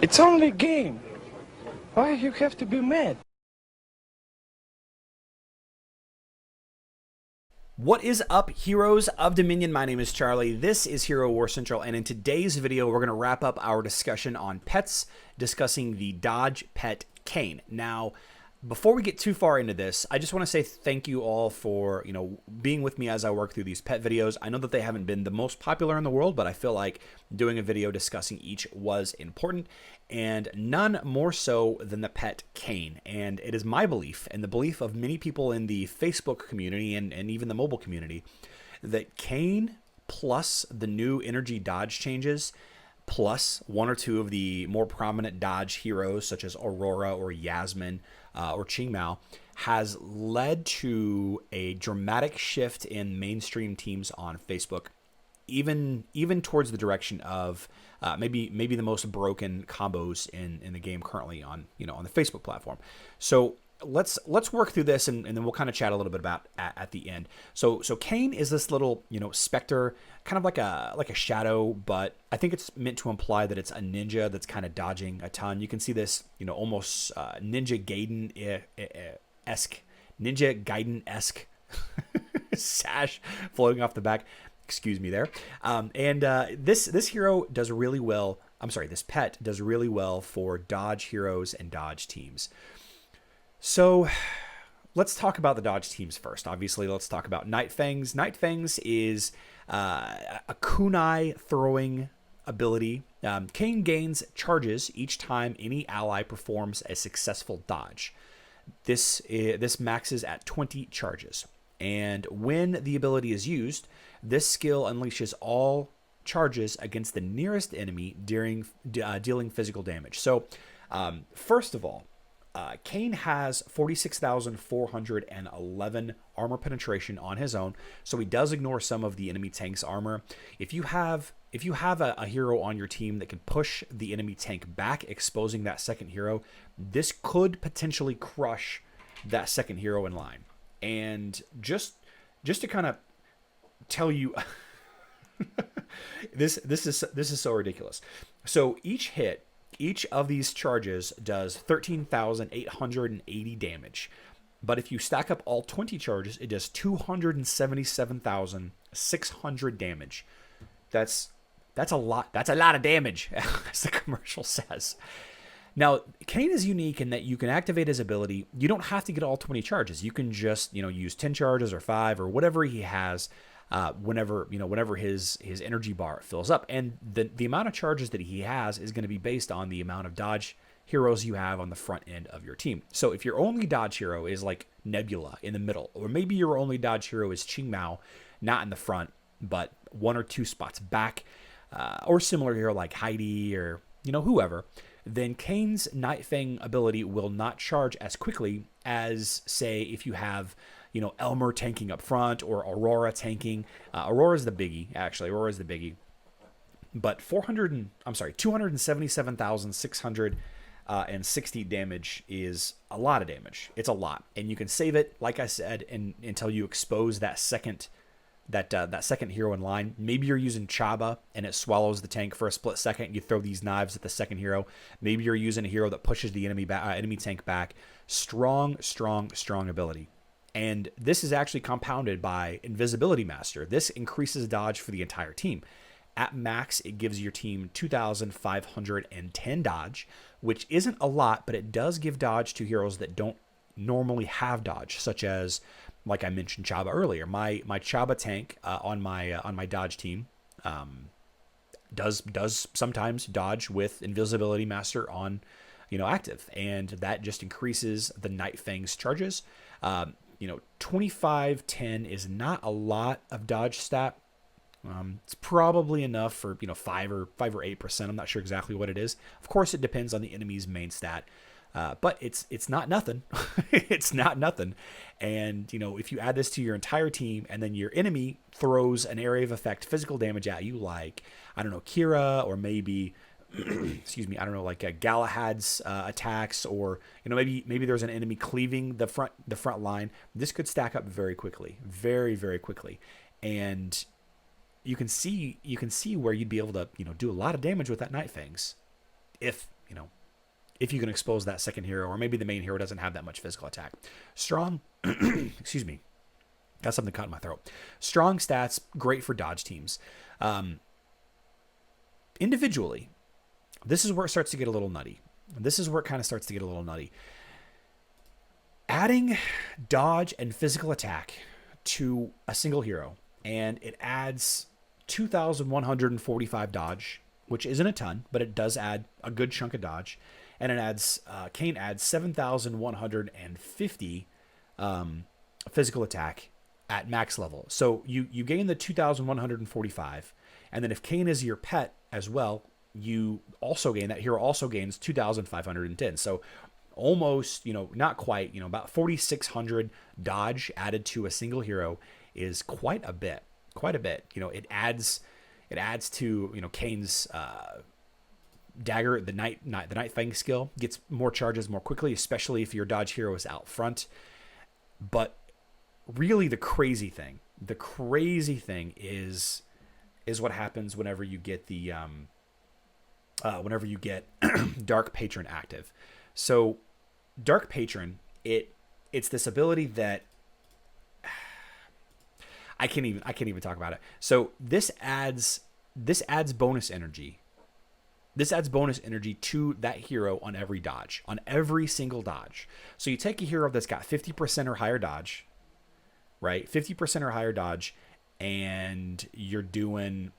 It's only a game. Why you have to be mad? What is up, heroes of Dominion? My name is Charlie. This is Hero War Central, and in today's video, we're going to wrap up our discussion on pets, discussing the Dodge pet Cain. Now, before we get too far into this, I just want to say thank you all for, being with me as I work through these pet videos. I know that they haven't been the most popular in the world, but I feel like doing a video discussing each was important, and none more so than the pet Cain. And it is my belief, and the belief of many people in the Facebook community and even the mobile community, that Cain plus the new energy dodge changes, plus one or two of the more prominent dodge heroes such as Aurora or Yasmin or Qingmao, has led to a dramatic shift in mainstream teams on Facebook, even towards the direction of maybe the most broken combos in the game currently on on the Facebook platform. So let's work through this, and then we'll kind of chat a little bit about at the end. So Cain is this little specter, kind of like a shadow, but I think it's meant to imply that it's a ninja that's kind of dodging a ton. You can see this almost Ninja Gaiden-esque sash floating off the back. Excuse me there. This hero does really well. I'm sorry, this pet does really well for dodge heroes and dodge teams. So let's talk about the dodge teams first. Obviously, let's talk about Night Fangs. Night Fangs is a kunai throwing ability. Cain gains charges each time any ally performs a successful dodge. This maxes at 20 charges. And when the ability is used, this skill unleashes all charges against the nearest enemy during dealing physical damage. So first of all, Cain has 46,411 armor penetration on his own, so he does ignore some of the enemy tank's armor. If you have a hero on your team that can push the enemy tank back, exposing that second hero, this could potentially crush that second hero in line. And just to kind of tell you, this is so ridiculous. So each of these charges does 13,880 damage. But if you stack up all 20 charges, it does 277,600 damage. That's a lot. That's a lot of damage, as the commercial says. Now, Cain is unique in that you can activate his ability. You don't have to get all 20 charges. You can just, use 10 charges or 5 or whatever he has whenever his energy bar fills up. And the amount of charges that he has is going to be based on the amount of dodge heroes you have on the front end of your team. So if your only dodge hero is like Nebula in the middle, or maybe your only dodge hero is Qingmao, not in the front, but one or two spots back, or similar hero like Heidi or whoever, then Cain's Night Fang ability will not charge as quickly as, say, if you have Elmer tanking up front or Aurora tanking. Aurora's the biggie, actually. Aurora's the biggie. But 277,660 damage is a lot of damage. It's a lot, and you can save it, like I said, until you expose that second hero in line. Maybe you're using Chaba and it swallows the tank for a split second. You throw these knives at the second hero. Maybe you're using a hero that pushes the enemy tank back. Strong ability. And this is actually compounded by Invisibility Master. This increases dodge for the entire team. At max, it gives your team 2,510 dodge, which isn't a lot, but it does give dodge to heroes that don't normally have dodge, such as, like I mentioned, Chaba earlier. My Chaba tank on my dodge team does sometimes dodge with Invisibility Master on active, and that just increases the Night Fang's charges. 2510 is not a lot of dodge stat. It's probably enough for 5 or 8%. I'm not sure exactly what it is. Of course, it depends on the enemy's main stat. But it's not nothing. It's not nothing. And, if you add this to your entire team and then your enemy throws an area of effect physical damage at you, like, I don't know, Kira, or maybe, excuse me, I don't know, like Galahad's attacks, or, maybe there's an enemy cleaving the front line. This could stack up very quickly, very, very quickly. And you can see where you'd be able to, do a lot of damage with that Night Fangs. if if you can expose that second hero, or maybe the main hero doesn't have that much physical attack. Strong, excuse me, got something caught in my throat. Strong stats, great for dodge teams. Individually, this is where it starts to get a little nutty. This is where it kind of starts to get a little nutty. Adding dodge and physical attack to a single hero, and it adds 2,145 dodge, which isn't a ton, but it does add a good chunk of dodge. And it adds, Cain adds 7,150 physical attack at max level. So you gain the 2,145, and then if Cain is your pet as well, you also gain, that hero also gains 2,510. So almost, not quite, about 4,600 dodge added to a single hero is quite a bit. It adds to, Cain's dagger, the night fang skill gets more charges more quickly, especially if your dodge hero is out front. But really the crazy thing is what happens whenever you get the Dark Patron active. So Dark Patron, it's this ability that I can't even talk about it. So this adds bonus energy. This adds bonus energy to that hero on every dodge, on every single dodge. So you take a hero that's got 50% or higher dodge, right? 50% or higher dodge, and you're doing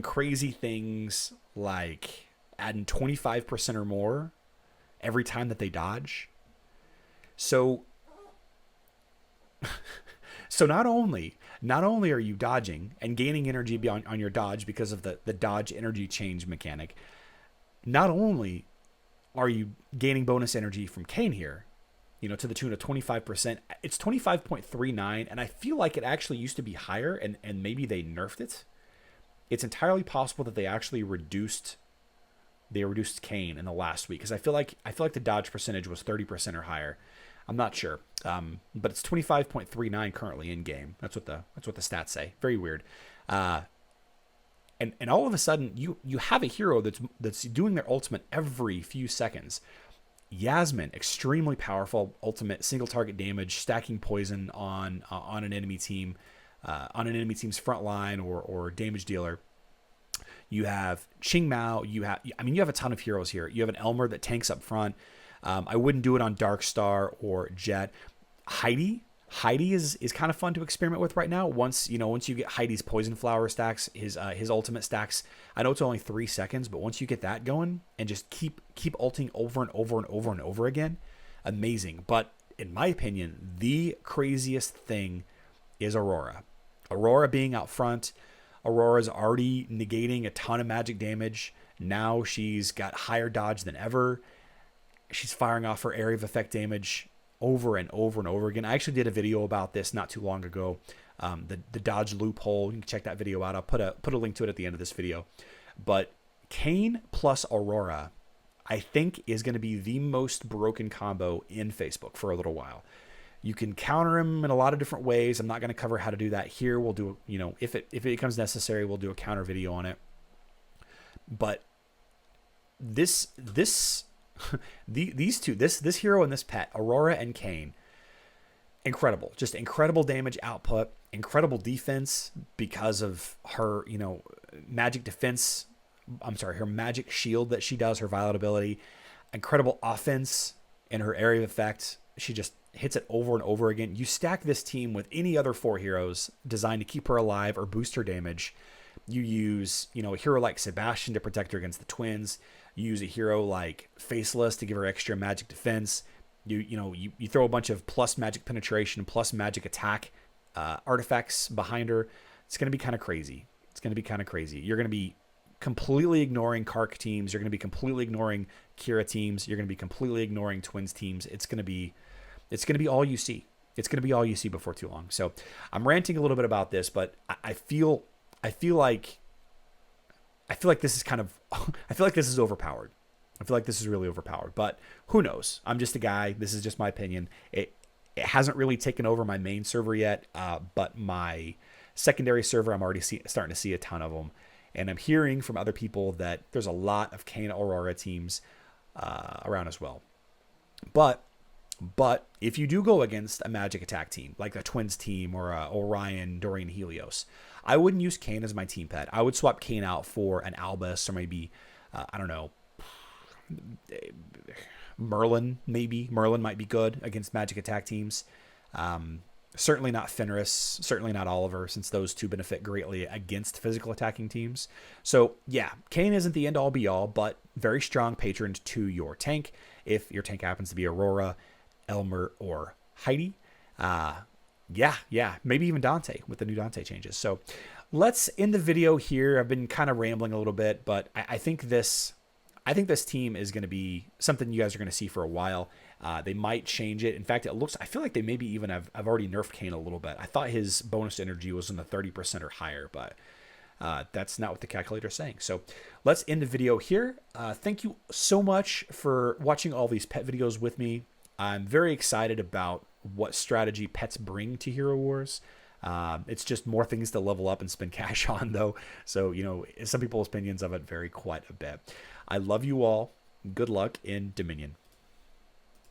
crazy things like adding 25% or more every time that they dodge. So not only are you dodging and gaining energy on your dodge because of the dodge energy change mechanic, not only are you gaining bonus energy from Cain here, to the tune of 25%, it's 25.39, and I feel like it actually used to be higher, and maybe they nerfed it. It's entirely possible that they actually reduced Cain in the last week, because I feel like the dodge percentage was 30% or higher. I'm not sure, but it's 25.39 currently in game. That's what the stats say. Very weird. And all of a sudden you have a hero that's doing their ultimate every few seconds. Yasmin, extremely powerful ultimate, single target damage, stacking poison on an enemy team, on an enemy team's front line or damage dealer. You have Ching Mao. You have a ton of heroes here. You have an Elmer that tanks up front. I wouldn't do it on Darkstar or Jet. Heidi is kind of fun to experiment with right now. Once you get Heidi's poison flower stacks, his ultimate stacks. I know it's only 3 seconds, but once you get that going and just keep ulting over and over and over and over again, amazing. But in my opinion, the craziest thing is Aurora. Aurora being out front. Aurora's already negating a ton of magic damage. Now she's got higher dodge than ever. She's firing off her area of effect damage over and over and over again. I actually did a video about this not too long ago. The dodge loophole. You can check that video out. I'll put a link to it at the end of this video. But Cain plus Aurora, I think, is going to be the most broken combo in Facebook for a little while. You can counter him in a lot of different ways. I'm not going to cover how to do that here. We'll do, if it becomes necessary, we'll do a counter video on it. But these two, this hero and this pet, Aurora and Cain, incredible. Just incredible damage output, incredible defense because of her, magic defense. I'm sorry, her magic shield that she does, her violet ability. Incredible offense in her area of effect. She just hits it over and over again. You stack this team with any other 4 heroes designed to keep her alive or boost her damage. You use, a hero like Sebastian to protect her against the twins. You use a hero like Faceless to give her extra magic defense. You throw a bunch of plus magic penetration, plus magic attack artifacts behind her. It's going to be kind of crazy. You're going to be completely ignoring Kark teams. You're going to be completely ignoring Kira teams. You're going to be completely ignoring Twins teams. It's going to be all you see. It's going to be all you see before too long. So I'm ranting a little bit about this, but I feel like this is overpowered. I feel like this is really overpowered, but who knows? I'm just a guy. This is just my opinion. It hasn't really taken over my main server yet, but my secondary server, I'm already starting to see a ton of them. And I'm hearing from other people that there's a lot of Cain Aurora teams around as well. But if you do go against a Magic attack team, like the Twins team or Orion, Dorian, Helios, I wouldn't use Cain as my team pet. I would swap Cain out for an Albus or maybe, I don't know, Merlin maybe. Merlin might be good against Magic attack teams. Certainly not Fenris, certainly not Oliver, since those two benefit greatly against physical attacking teams. So yeah, Cain isn't the end all be all, but very strong patron to your tank. If your tank happens to be Aurora, Elmer, or Heidi. Yeah, maybe even Dante with the new Dante changes. So let's end the video here. I've been kind of rambling a little bit, but I think this team is going to be something you guys are going to see for a while. They might change it. In fact, I feel like they maybe even have already nerfed Cain a little bit. I thought his bonus energy was in the 30% or higher, but that's not what the calculator is saying. So let's end the video here. Thank you so much for watching all these pet videos with me. I'm very excited about what strategy pets bring to Hero Wars. It's just more things to level up and spend cash on, though. So, some people's opinions of it vary quite a bit. I love you all. Good luck in Dominion.